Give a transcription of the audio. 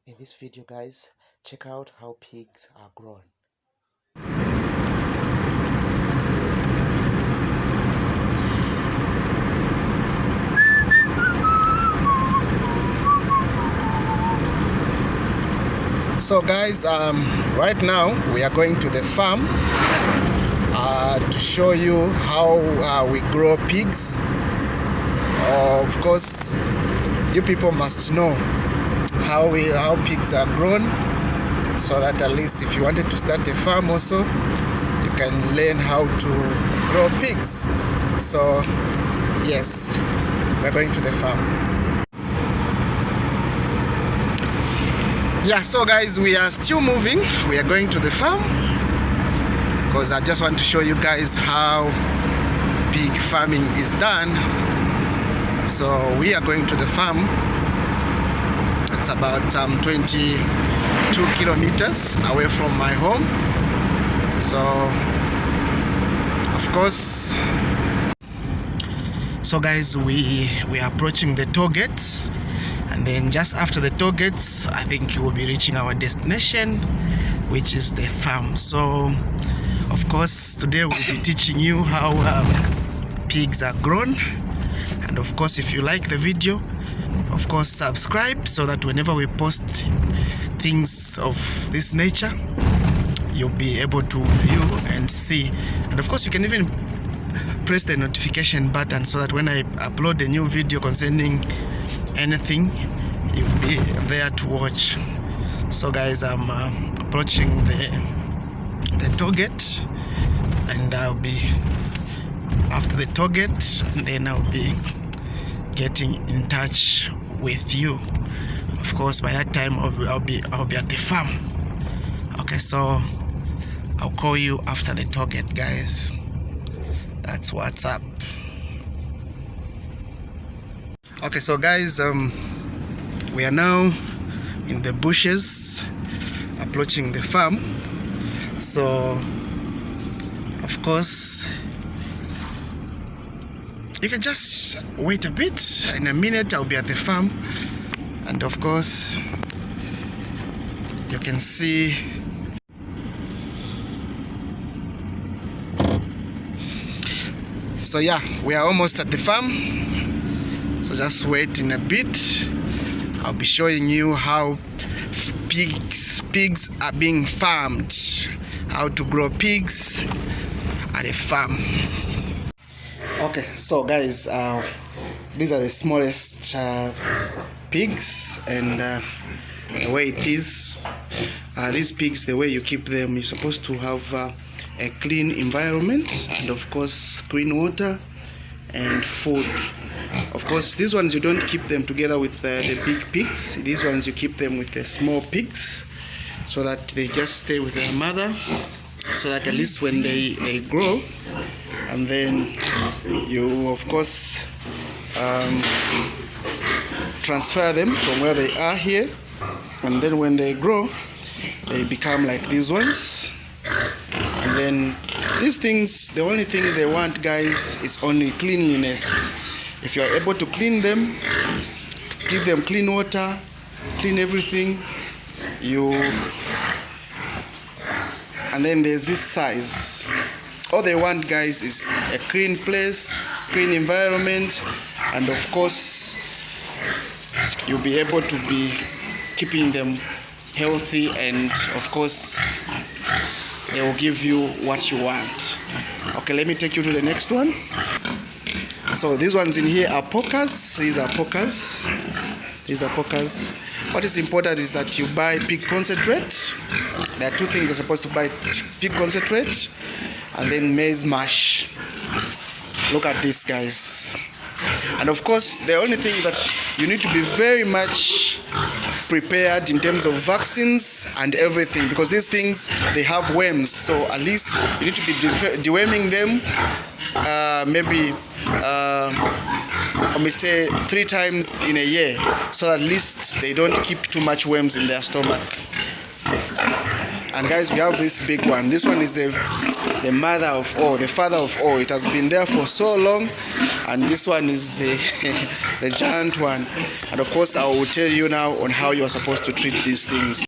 In this video, guys, check out how pigs are grown. So guys, right now we are going to the farm to show you how we grow pigs. Of course, you people must know how pigs are grown, so that at least if you wanted to start a farm also, you can learn how to grow pigs. So yes, we're going to the farm. Yeah, so guys, we are still moving. We are going to the farm because I just want to show you guys how pig farming is done. So we are going to the farm. It's about 22 kilometers away from my home. So of course, so guys, we are approaching the toll gates, and then just after the toll gates, I think we'll be reaching our destination, which is the farm. So of course, today we'll be teaching you how pigs are grown. And of course, if you like the video, of course subscribe, so that whenever we post things of this nature, you'll be able to view and see. And of course, you can even press the notification button, so that when I upload a new video concerning anything, you'll be there to watch. So guys, I'm approaching the toll gate, and I'll be after the toll gate, and then I'll be getting in touch with you. Of course, by that time I'll be at the farm. Okay, so I'll call you after the toll gate, guys. That's what's up. Okay, so guys, we are now in the bushes approaching the farm. So of course, you can just wait a bit. In a minute I'll be at the farm, and of course you can see so yeah, we are almost at the farm. So just wait in a bit. I'll be showing you how pigs are being farmed, how to grow pigs at a farm. Okay, so guys, these are the smallest pigs, and the way it is, these pigs, the way you keep them, you're supposed to have a clean environment, and of course clean water and food. Of course, these ones you don't keep them together with the big pigs. These ones you keep them with the small pigs, so that they just stay with their mother, so that at least when they grow, and then you of course transfer them from where they are here, and then when they grow, they become like these ones. And then these things, the only thing they want, guys, is only cleanliness. If you are able to clean them, give them clean water, clean everything, and then there's this size. All they want, guys, is a clean place, clean environment, and of course you'll be able to be keeping them healthy, and of course they will give you what you want. Okay, let me take you to the next one. So these ones in here are porkers. These are porkers. What is important is that you buy pig concentrate. There are two things you're supposed to buy: pig concentrate and then maize mash. Look at this, guys. And of course, the only thing that you need to be very much prepared in terms of vaccines and everything, because these things, they have worms. So at least you need to be deworming them maybe let me say 3 times in a year, so at least they don't keep too much worms in their stomach. And guys, we have this big one. This one is the mother of all, the father of all. It has been there for so long, and this one is the giant one. And of course, I will tell you now on how you are supposed to treat these things.